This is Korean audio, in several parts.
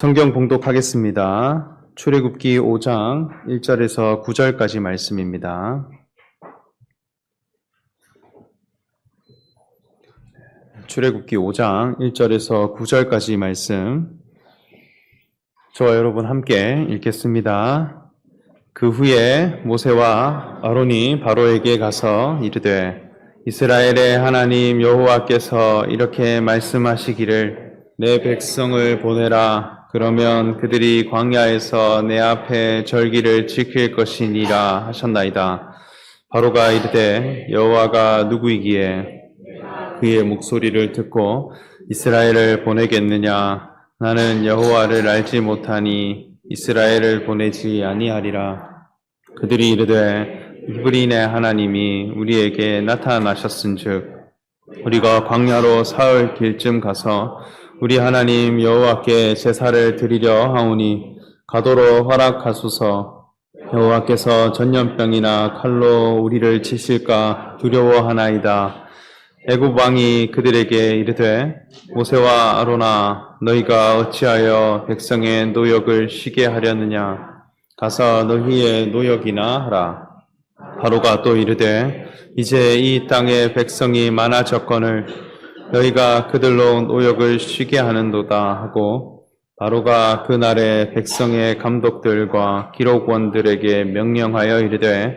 성경 봉독하겠습니다. 출애굽기 5장 1절에서 9절까지 말씀입니다. 출애굽기 5장 1절에서 9절까지 말씀, 저와 여러분 함께 읽겠습니다. 그 후에 모세와 아론이 바로에게 가서 이르되, 이스라엘의 하나님 여호와께서 이렇게 말씀하시기를 내 백성을 보내라. 그러면 그들이 광야에서 내 앞에 절기를 지킬 것이니라 하셨나이다. 바로가 이르되, 여호와가 누구이기에 그의 목소리를 듣고 이스라엘을 보내겠느냐? 나는 여호와를 알지 못하니 이스라엘을 보내지 아니하리라. 그들이 이르되, 히브리인의 하나님이 우리에게 나타나셨은즉 우리가 광야로 사흘 길쯤 가서 우리 하나님 여호와께 제사를 드리려 하오니 가도록 허락하소서. 여호와께서 전염병이나 칼로 우리를 치실까 두려워하나이다. 애굽 왕이 그들에게 이르되, 모세와 아론아, 너희가 어찌하여 백성의 노역을 쉬게 하려느냐? 가서 너희의 노역이나 하라. 바로가 또 이르되, 이제 이 땅에 백성이 많아졌거늘 너희가 그들로 노역을 쉬게 하는도다 하고, 바로가 그날에 백성의 감독들과 기록원들에게 명령하여 이르되,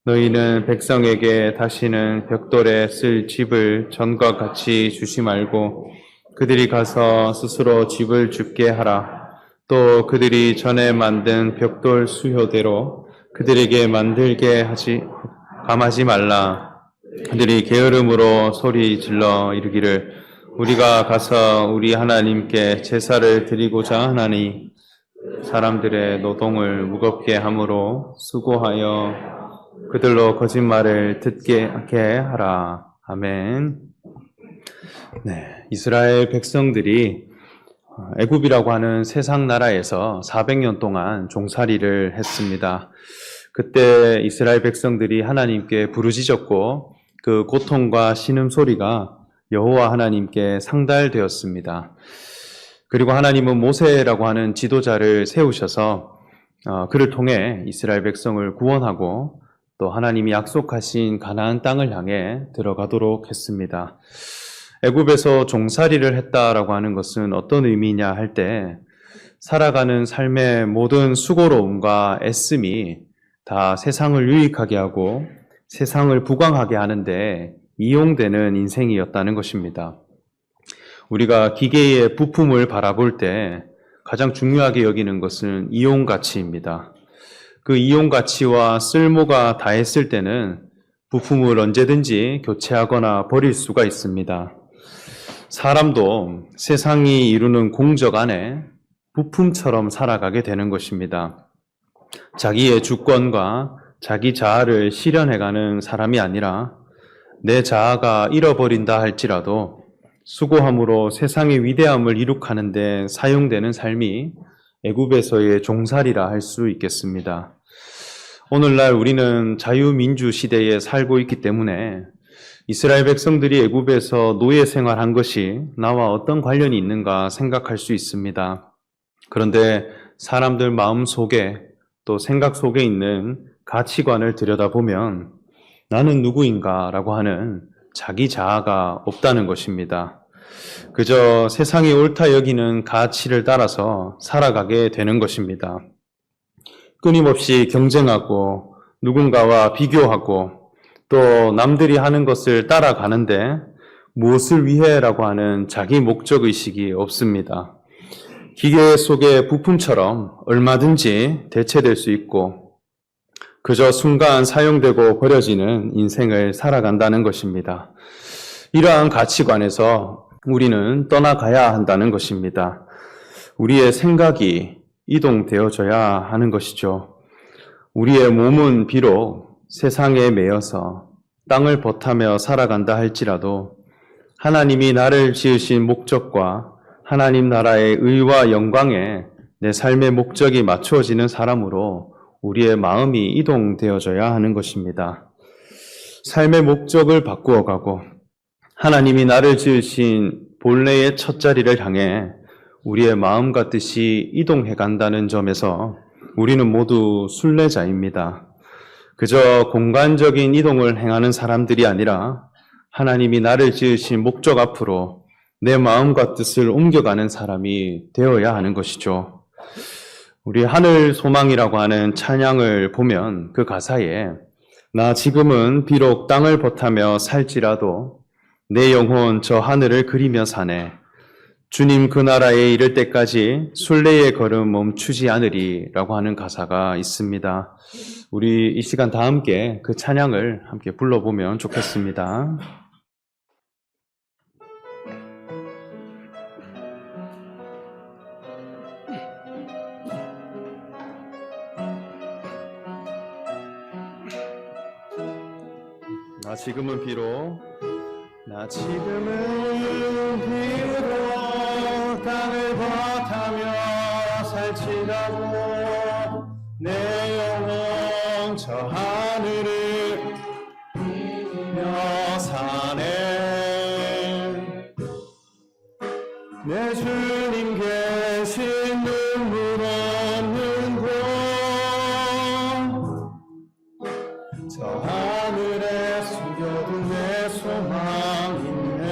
너희는 백성에게 다시는 벽돌에 쓸 집을 전과 같이 주지 말고 그들이 가서 스스로 집을 줍게 하라. 또 그들이 전에 만든 벽돌 수효대로 그들에게 만들게 감하지 말라. 그들이 게으름으로 소리 질러 이르기를, 우리가 가서 우리 하나님께 제사를 드리고자 하나니 사람들의 노동을 무겁게 함으로 수고하여 그들로 거짓말을 듣게 하라. 아멘. 네, 이스라엘 백성들이 애굽이라고 하는 세상 나라에서 400년 동안 종살이를 했습니다. 그때 이스라엘 백성들이 하나님께 부르짖었고 그 고통과 신음소리가 여호와 하나님께 상달되었습니다. 그리고 하나님은 모세라고 하는 지도자를 세우셔서 그를 통해 이스라엘 백성을 구원하고 또 하나님이 약속하신 가나안 땅을 향해 들어가도록 했습니다. 애굽에서 종살이를 했다라고 하는 것은 어떤 의미냐 할 때, 살아가는 삶의 모든 수고로움과 애씀이 다 세상을 유익하게 하고 세상을 부강하게 하는데 이용되는 인생이었다는 것입니다. 우리가 기계의 부품을 바라볼 때 가장 중요하게 여기는 것은 이용 가치입니다. 그 이용 가치와 쓸모가 다했을 때는 부품을 언제든지 교체하거나 버릴 수가 있습니다. 사람도 세상이 이루는 공적 안에 부품처럼 살아가게 되는 것입니다. 자기의 주권과 자기 자아를 실현해가는 사람이 아니라 내 자아가 잃어버린다 할지라도 수고함으로 세상의 위대함을 이룩하는 데 사용되는 삶이 애굽에서의 종살이라 할 수 있겠습니다. 오늘날 우리는 자유민주 시대에 살고 있기 때문에 이스라엘 백성들이 애굽에서 노예 생활한 것이 나와 어떤 관련이 있는가 생각할 수 있습니다. 그런데 사람들 마음 속에 또 생각 속에 있는 가치관을 들여다보면 나는 누구인가 라고 하는 자기 자아가 없다는 것입니다. 그저 세상이 옳다 여기는 가치를 따라서 살아가게 되는 것입니다. 끊임없이 경쟁하고 누군가와 비교하고 또 남들이 하는 것을 따라가는데 무엇을 위해라고 하는 자기 목적의식이 없습니다. 기계 속의 부품처럼 얼마든지 대체될 수 있고 그저 순간 사용되고 버려지는 인생을 살아간다는 것입니다. 이러한 가치관에서 우리는 떠나가야 한다는 것입니다. 우리의 생각이 이동되어져야 하는 것이죠. 우리의 몸은 비록 세상에 매여서 땅을 버타며 살아간다 할지라도 하나님이 나를 지으신 목적과 하나님 나라의 의와 영광에 내 삶의 목적이 맞추어지는 사람으로 우리의 마음이 이동되어져야 하는 것입니다. 삶의 목적을 바꾸어가고 하나님이 나를 지으신 본래의 첫 자리를 향해 우리의 마음과 뜻이 이동해 간다는 점에서 우리는 모두 순례자입니다. 그저 공간적인 이동을 행하는 사람들이 아니라 하나님이 나를 지으신 목적 앞으로 내 마음과 뜻을 옮겨가는 사람이 되어야 하는 것이죠. 우리 하늘 소망이라고 하는 찬양을 보면 그 가사에 나 지금은 비록 땅을 버타며 살지라도 내 영혼 저 하늘을 그리며 사네. 주님 그 나라에 이를 때까지 순례의 걸음 멈추지 않으리라고 하는 가사가 있습니다. 우리 이 시간 다 함께 그 찬양을 함께 불러보면 좋겠습니다. 나 지금은 비록 땅을 버타며 살지라도 내 영혼 저 하늘을 그리며 사네. 내 주님 계신 눈물 없는 곳 저 하늘에 숨겨둔 내 소망 있네.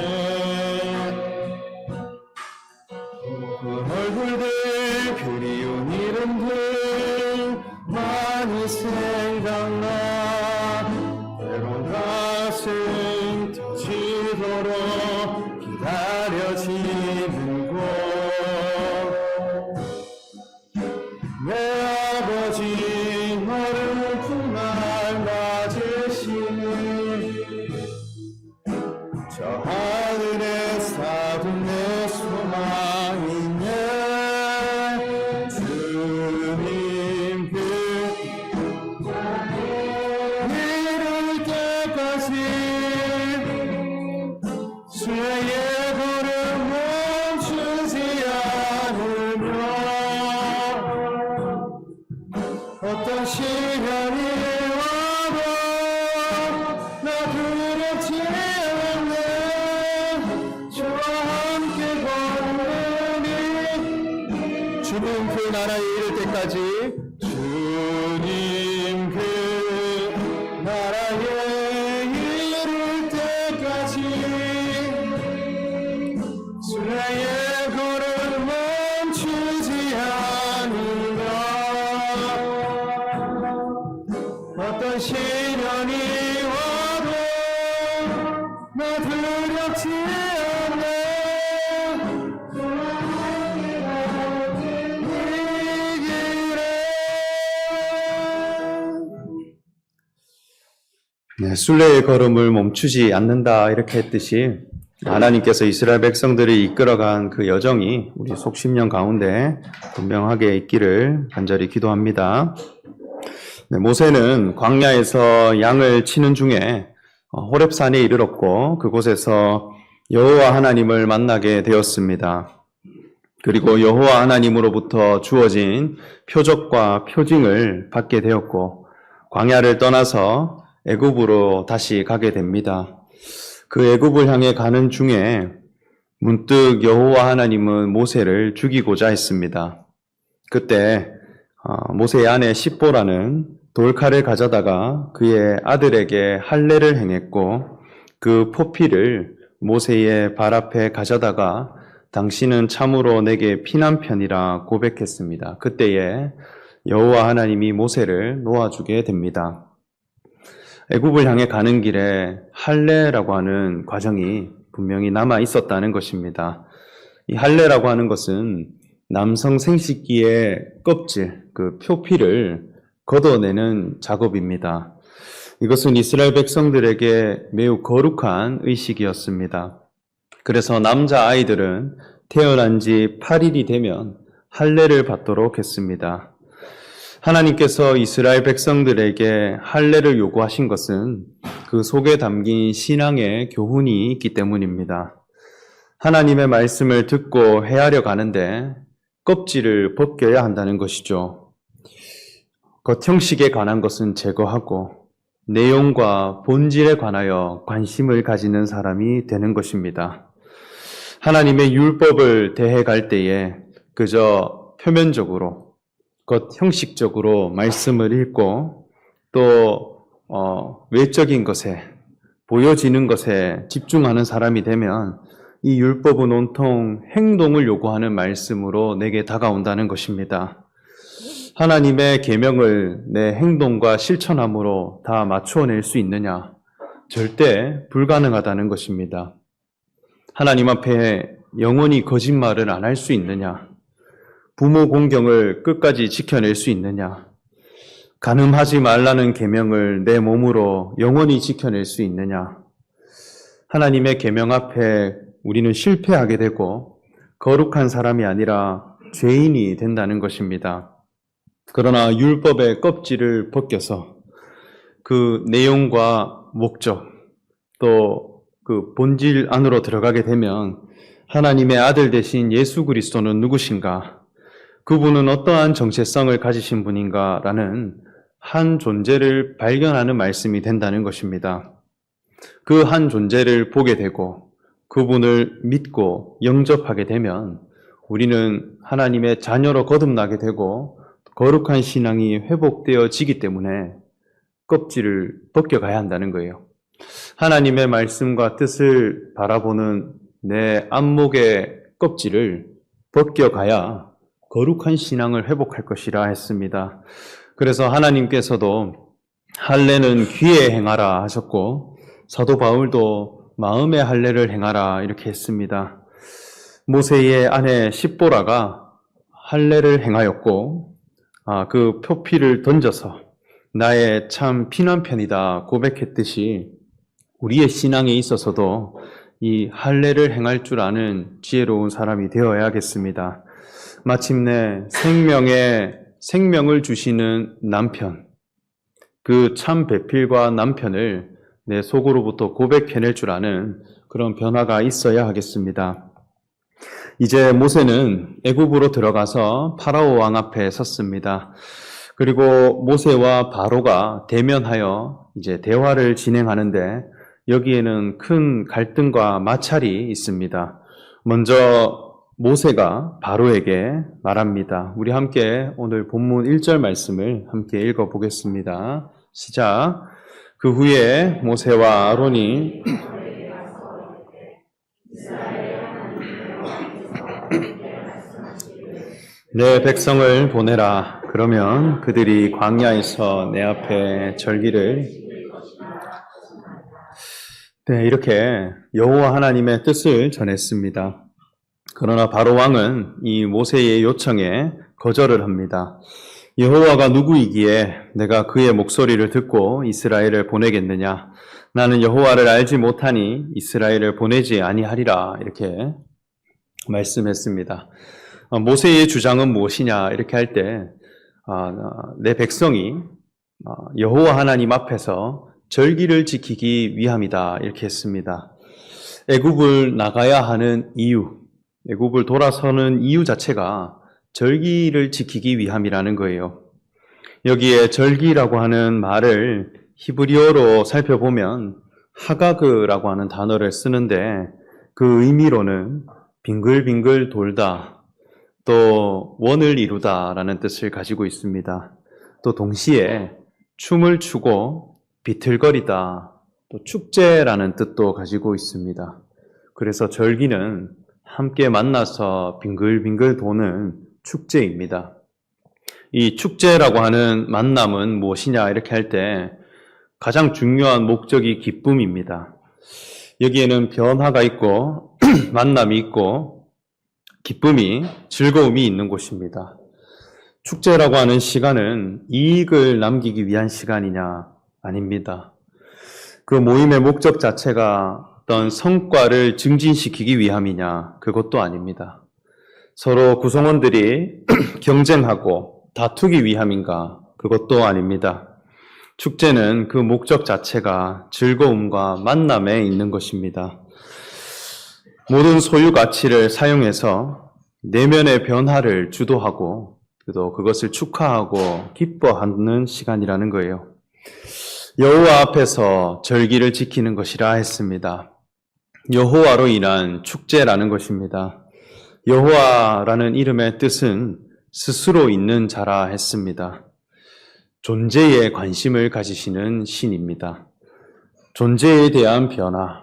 그 얼굴들 그리운 이름들 많이 생각나. 때론 가슴 터지도록 기다려지는 곳 내 아버지 너를 품날 맞으시니 저 하늘에 사둔 내 소망이네. 주님 그 이룰 때까지 순례의 걸음 멈추지 않으며 어떤 시련이 와도 나 두렵지 않네. 주와 함께 걸으니 주님 그 나라에 이를 때까지 주님 그 나라에 이를 때까지 순례의 걸음 멈추지 않으며 어떤 시련이 와도 나 두렵지 않네. 이 길에 네, 순례의 걸음을 멈추지 않는다 이렇게 했듯이 하나님께서 이스라엘 백성들을 이끌어간 그 여정이 우리 속심령 가운데 분명하게 있기를 간절히 기도합니다. 네, 모세는 광야에서 양을 치는 중에 호렙산에 이르렀고 그곳에서 여호와 하나님을 만나게 되었습니다. 그리고 여호와 하나님으로부터 주어진 표적과 표징을 받게 되었고 광야를 떠나서 애굽으로 다시 가게 됩니다. 그 애굽을 향해 가는 중에 문득 여호와 하나님은 모세를 죽이고자 했습니다. 그때 모세의 아내 십보라는 돌칼을 가져다가 그의 아들에게 할례를 행했고 그 포피를 모세의 발 앞에 가져다가 당신은 참으로 내게 피난편이라 고백했습니다. 그때에 여호와 하나님이 모세를 놓아주게 됩니다. 애굽을 향해 가는 길에 할례라고 하는 과정이 분명히 남아 있었다는 것입니다. 이 할례라고 하는 것은 남성 생식기의 껍질, 그 표피를 걷어내는 작업입니다. 이것은 이스라엘 백성들에게 매우 거룩한 의식이었습니다. 그래서 남자아이들은 태어난 지 8일이 되면 할례를 받도록 했습니다. 하나님께서 이스라엘 백성들에게 할례를 요구하신 것은 그 속에 담긴 신앙의 교훈이 있기 때문입니다. 하나님의 말씀을 듣고 헤아려 가는데 껍질을 벗겨야 한다는 것이죠. 겉형식에 관한 것은 제거하고 내용과 본질에 관하여 관심을 가지는 사람이 되는 것입니다. 하나님의 율법을 대해갈 때에 그저 표면적으로, 형식적으로 말씀을 읽고 또 외적인 것에, 보여지는 것에 집중하는 사람이 되면 이 율법은 온통 행동을 요구하는 말씀으로 내게 다가온다는 것입니다. 하나님의 계명을 내 행동과 실천함으로 다 맞추어낼 수 있느냐? 절대 불가능하다는 것입니다. 하나님 앞에 영원히 거짓말을 안 할 수 있느냐? 부모 공경을 끝까지 지켜낼 수 있느냐? 간음하지 말라는 계명을 내 몸으로 영원히 지켜낼 수 있느냐? 하나님의 계명 앞에 우리는 실패하게 되고 거룩한 사람이 아니라 죄인이 된다는 것입니다. 그러나 율법의 껍질을 벗겨서 그 내용과 목적 또 그 본질 안으로 들어가게 되면 하나님의 아들 되신 예수 그리스도는 누구신가? 그분은 어떠한 정체성을 가지신 분인가라는 한 존재를 발견하는 말씀이 된다는 것입니다. 그 한 존재를 보게 되고 그분을 믿고 영접하게 되면 우리는 하나님의 자녀로 거듭나게 되고 거룩한 신앙이 회복되어지기 때문에 껍질을 벗겨가야 한다는 거예요. 하나님의 말씀과 뜻을 바라보는 내 안목의 껍질을 벗겨가야 거룩한 신앙을 회복할 것이라 했습니다. 그래서 하나님께서도 할례는 귀에 행하라 하셨고 사도 바울도 마음의 할례를 행하라 이렇게 했습니다. 모세의 아내 십보라가 할례를 행하였고 그 표피를 던져서 나의 참 피난편이다 고백했듯이 우리의 신앙에 있어서도 이 할례를 행할 줄 아는 지혜로운 사람이 되어야겠습니다. 마침내 생명을 주시는 남편, 그 참 배필과 남편을 내 속으로부터 고백해낼 줄 아는 그런 변화가 있어야 하겠습니다. 이제 모세는 애굽으로 들어가서 파라오 왕 앞에 섰습니다. 그리고 모세와 바로가 대면하여 이제 대화를 진행하는데 여기에는 큰 갈등과 마찰이 있습니다. 먼저 모세가 바로에게 말합니다. 우리 함께 오늘 본문 1절 말씀을 함께 읽어보겠습니다. 시작. 그 후에 모세와 아론이 내 백성을 보내라. 그러면 그들이 광야에서 내 앞에 절기를 이렇게 여호와 하나님의 뜻을 전했습니다. 그러나 바로 왕은 이 모세의 요청에 거절을 합니다. 여호와가 누구이기에 내가 그의 목소리를 듣고 이스라엘을 보내겠느냐? 나는 여호와를 알지 못하니 이스라엘을 보내지 아니하리라 이렇게 말씀했습니다. 모세의 주장은 무엇이냐 이렇게 할 때 내 백성이 여호와 하나님 앞에서 절기를 지키기 위함이다 이렇게 했습니다. 애굽을 나가야 하는 이유, 애굽을 돌아서는 이유 자체가 절기를 지키기 위함이라는 거예요. 여기에 절기라고 하는 말을 히브리어로 살펴보면 하가그라고 하는 단어를 쓰는데 그 의미로는 빙글빙글 돌다, 또 원을 이루다라는 뜻을 가지고 있습니다. 또 동시에 춤을 추고 비틀거리다, 또 축제라는 뜻도 가지고 있습니다. 그래서 절기는 함께 만나서 빙글빙글 도는 축제입니다. 이 축제라고 하는 만남은 무엇이냐 이렇게 할 때 가장 중요한 목적이 기쁨입니다. 여기에는 변화가 있고 만남이 있고 기쁨이, 즐거움이 있는 곳입니다. 축제라고 하는 시간은 이익을 남기기 위한 시간이냐? 아닙니다. 그 모임의 목적 자체가 어떤 성과를 증진시키기 위함이냐? 그것도 아닙니다. 서로 구성원들이 경쟁하고 다투기 위함인가? 그것도 아닙니다. 축제는 그 목적 자체가 즐거움과 만남에 있는 것입니다. 모든 소유 가치를 사용해서 내면의 변화를 주도하고 또 그것을 축하하고 기뻐하는 시간이라는 거예요. 여호와 앞에서 절기를 지키는 것이라 했습니다. 여호와로 인한 축제라는 것입니다. 여호와라는 이름의 뜻은 스스로 있는 자라 했습니다. 존재에 관심을 가지시는 신입니다. 존재에 대한 변화,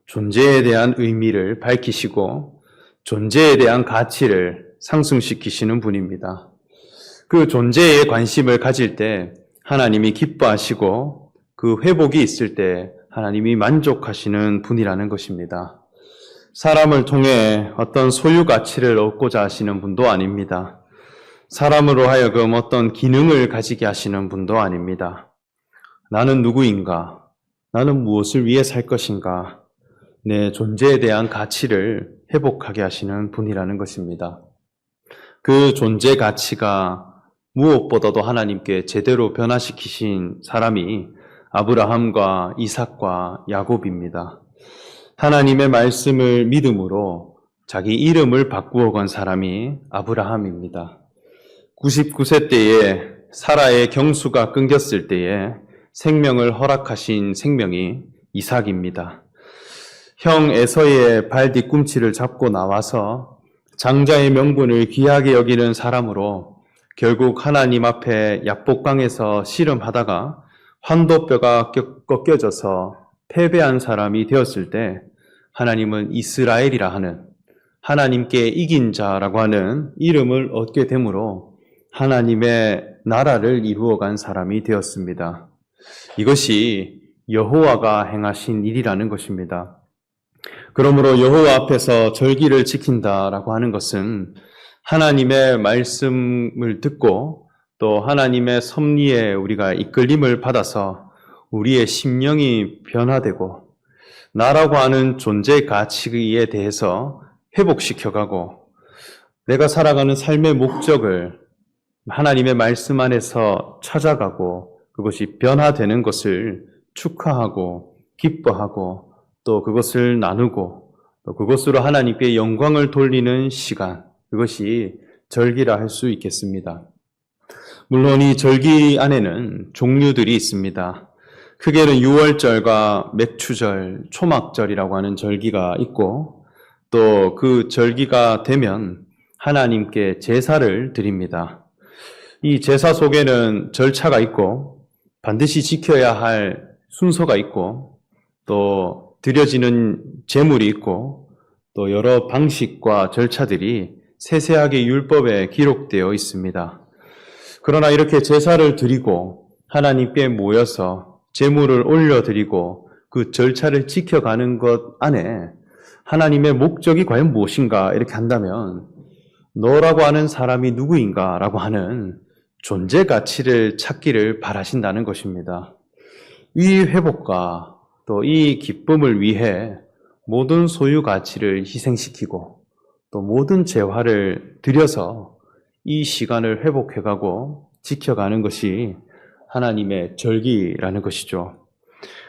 존재에 대한 의미를 밝히시고 존재에 대한 가치를 상승시키시는 분입니다. 그 존재에 관심을 가질 때 하나님이 기뻐하시고 그 회복이 있을 때 하나님이 만족하시는 분이라는 것입니다. 사람을 통해 어떤 소유 가치를 얻고자 하시는 분도 아닙니다. 사람으로 하여금 어떤 기능을 가지게 하시는 분도 아닙니다. 나는 누구인가? 나는 무엇을 위해 살 것인가? 내 존재에 대한 가치를 회복하게 하시는 분이라는 것입니다. 그 존재 가치가 무엇보다도 하나님께 제대로 변화시키신 사람이 아브라함과 이삭과 야곱입니다. 하나님의 말씀을 믿음으로 자기 이름을 바꾸어 간 사람이 아브라함입니다. 99세 때에 사라의 경수가 끊겼을 때에 생명을 허락하신 생명이 이삭입니다. 형 에서의 발 뒤꿈치를 잡고 나와서 장자의 명분을 귀하게 여기는 사람으로 결국 하나님 앞에 야복강에서 씨름하다가 환도뼈가 꺾여져서 패배한 사람이 되었을 때 하나님은 이스라엘이라 하는 하나님께 이긴 자라고 하는 이름을 얻게 되므로 하나님의 나라를 이루어간 사람이 되었습니다. 이것이 여호와가 행하신 일이라는 것입니다. 그러므로 여호와 앞에서 절기를 지킨다라고 하는 것은 하나님의 말씀을 듣고 또 하나님의 섭리에 우리가 이끌림을 받아서 우리의 심령이 변화되고 나라고 하는 존재 가치에 대해서 회복시켜가고 내가 살아가는 삶의 목적을 하나님의 말씀 안에서 찾아가고 그것이 변화되는 것을 축하하고 기뻐하고 또 그것을 나누고 또 그것으로 하나님께 영광을 돌리는 시간, 그것이 절기라 할 수 있겠습니다. 물론 이 절기 안에는 종류들이 있습니다. 크게는 유월절과 맥추절, 초막절이라고 하는 절기가 있고 또 그 절기가 되면 하나님께 제사를 드립니다. 이 제사 속에는 절차가 있고 반드시 지켜야 할 순서가 있고 또 드려지는 제물이 있고 또 여러 방식과 절차들이 세세하게 율법에 기록되어 있습니다. 그러나 이렇게 제사를 드리고 하나님께 모여서 제물을 올려드리고 그 절차를 지켜가는 것 안에 하나님의 목적이 과연 무엇인가 이렇게 한다면 너라고 하는 사람이 누구인가 라고 하는 존재 가치를 찾기를 바라신다는 것입니다. 이 회복과 또 이 기쁨을 위해 모든 소유 가치를 희생시키고 또 모든 재화를 들여서 이 시간을 회복해가고 지켜가는 것이 하나님의 절기라는 것이죠.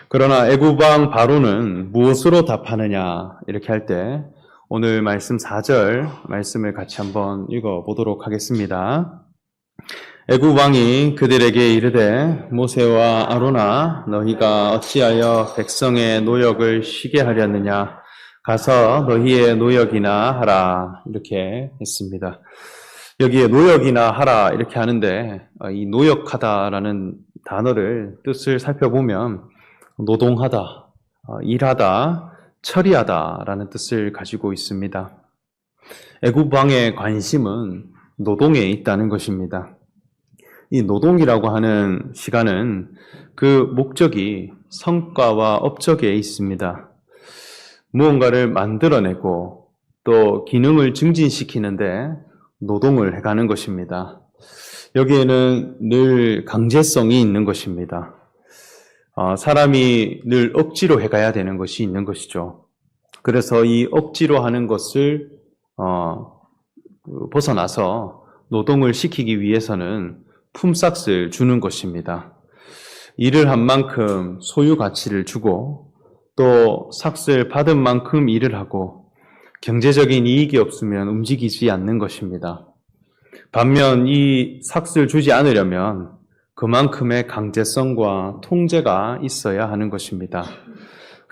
그러나 애굽왕 바로는 무엇으로 답하느냐 이렇게 할 때 오늘 말씀 4절 말씀을 같이 한번 읽어보도록 하겠습니다. 애굽왕이 그들에게 이르되 모세와 아론아 너희가 어찌하여 백성의 노역을 쉬게 하려느냐 가서 너희의 노역이나 하라 이렇게 했습니다. 여기에 노역이나 하라 이렇게 하는데 이 노역하다라는 단어를 뜻을 살펴보면 노동하다, 일하다, 처리하다라는 뜻을 가지고 있습니다. 애굽 왕의 관심은 노동에 있다는 것입니다. 이 노동이라고 하는 시간은 그 목적이 성과와 업적에 있습니다. 무언가를 만들어내고 또 기능을 증진시키는데 노동을 해가는 것입니다. 여기에는 늘 강제성이 있는 것입니다. 사람이 늘 억지로 해가야 되는 것이 있는 것이죠. 그래서 이 억지로 하는 것을 벗어나서 노동을 시키기 위해서는 품삯을 주는 것입니다. 일을 한 만큼 소유 가치를 주고 또 삭을 받은 만큼 일을 하고 경제적인 이익이 없으면 움직이지 않는 것입니다. 반면 이 삭을 주지 않으려면 그만큼의 강제성과 통제가 있어야 하는 것입니다.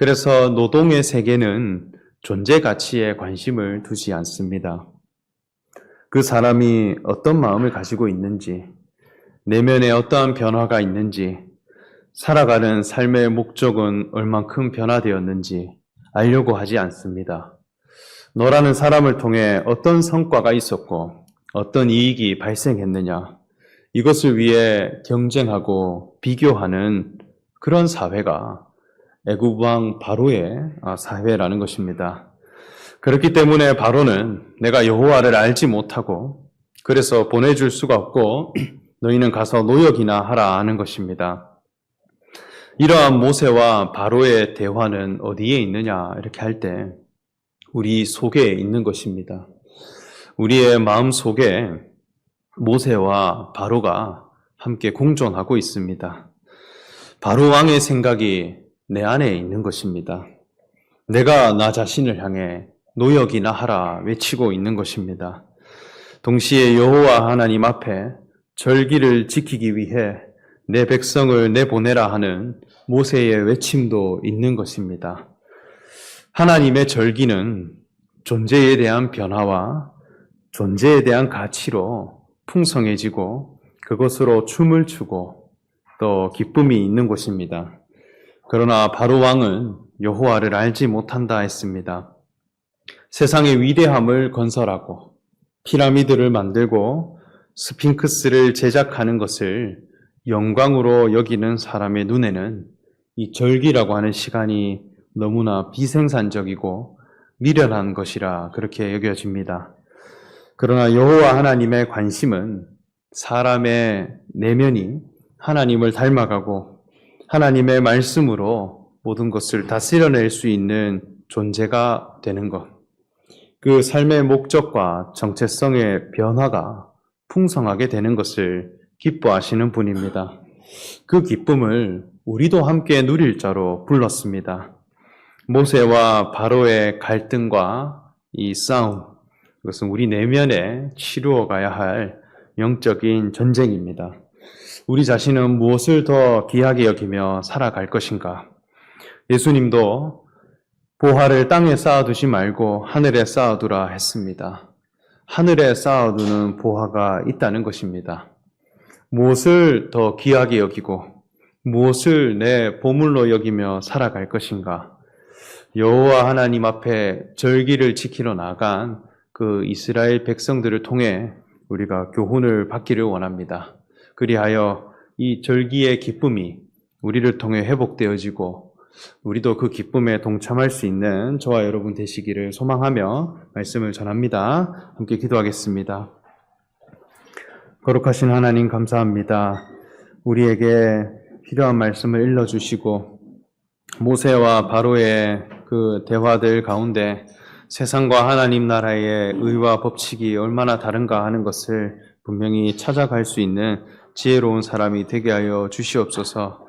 그래서 노동의 세계는 존재 가치에 관심을 두지 않습니다. 그 사람이 어떤 마음을 가지고 있는지, 내면에 어떠한 변화가 있는지, 살아가는 삶의 목적은 얼만큼 변화되었는지 알려고 하지 않습니다. 너라는 사람을 통해 어떤 성과가 있었고 어떤 이익이 발생했느냐, 이것을 위해 경쟁하고 비교하는 그런 사회가 애굽 왕 바로의 사회라는 것입니다. 그렇기 때문에 바로는 내가 여호와를 알지 못하고 그래서 보내줄 수가 없고 너희는 가서 노역이나 하라 하는 것입니다. 이러한 모세와 바로의 대화는 어디에 있느냐 이렇게 할 때 우리 속에 있는 것입니다. 우리의 마음 속에 모세와 바로가 함께 공존하고 있습니다. 바로 왕의 생각이 내 안에 있는 것입니다. 내가 나 자신을 향해 노역이나 하라 외치고 있는 것입니다. 동시에 여호와 하나님 앞에 절기를 지키기 위해 내 백성을 내보내라 하는 모세의 외침도 있는 것입니다. 하나님의 절기는 존재에 대한 변화와 존재에 대한 가치로 풍성해지고 그것으로 춤을 추고 또 기쁨이 있는 곳입니다. 그러나 바로 왕은 여호와를 알지 못한다 했습니다. 세상의 위대함을 건설하고 피라미드를 만들고 스핑크스를 제작하는 것을 영광으로 여기는 사람의 눈에는 이 절기라고 하는 시간이 너무나 비생산적이고 미련한 것이라 그렇게 여겨집니다. 그러나 여호와 하나님의 관심은 사람의 내면이 하나님을 닮아가고 하나님의 말씀으로 모든 것을 다스려낼 수 있는 존재가 되는 것. 그 삶의 목적과 정체성의 변화가 풍성하게 되는 것을 기뻐하시는 분입니다. 그 기쁨을 우리도 함께 누릴 자로 불렀습니다. 모세와 바로의 갈등과 이 싸움, 그것은 우리 내면에 치루어 가야 할 영적인 전쟁입니다. 우리 자신은 무엇을 더 귀하게 여기며 살아갈 것인가? 예수님도 보화를 땅에 쌓아두지 말고 하늘에 쌓아두라 했습니다. 하늘에 쌓아두는 보화가 있다는 것입니다. 무엇을 더 귀하게 여기고 무엇을 내 보물로 여기며 살아갈 것인가? 여호와 하나님 앞에 절기를 지키러 나간 그 이스라엘 백성들을 통해 우리가 교훈을 받기를 원합니다. 그리하여 이 절기의 기쁨이 우리를 통해 회복되어지고 우리도 그 기쁨에 동참할 수 있는 저와 여러분 되시기를 소망하며 말씀을 전합니다. 함께 기도하겠습니다. 거룩하신 하나님 감사합니다. 우리에게 필요한 말씀을 일러주시고 모세와 바로의 그 대화들 가운데 세상과 하나님 나라의 의와 법칙이 얼마나 다른가 하는 것을 분명히 찾아갈 수 있는 지혜로운 사람이 되게 하여 주시옵소서.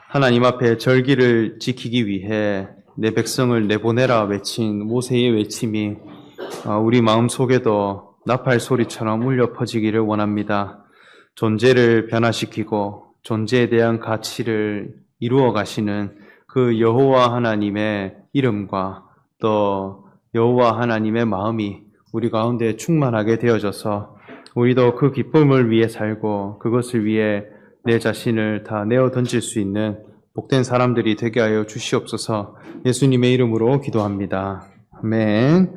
하나님 앞에 절기를 지키기 위해 내 백성을 내보내라 외친 모세의 외침이 우리 마음속에도 나팔 소리처럼 울려 퍼지기를 원합니다. 존재를 변화시키고 존재에 대한 가치를 이루어 가시는 그 여호와 하나님의 이름과 또 여호와 하나님의 마음이 우리 가운데 충만하게 되어져서 우리도 그 기쁨을 위해 살고 그것을 위해 내 자신을 다 내어 던질 수 있는 복된 사람들이 되게 하여 주시옵소서. 예수님의 이름으로 기도합니다. 아멘.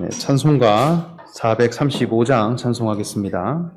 네, 찬송가 435장 찬송하겠습니다.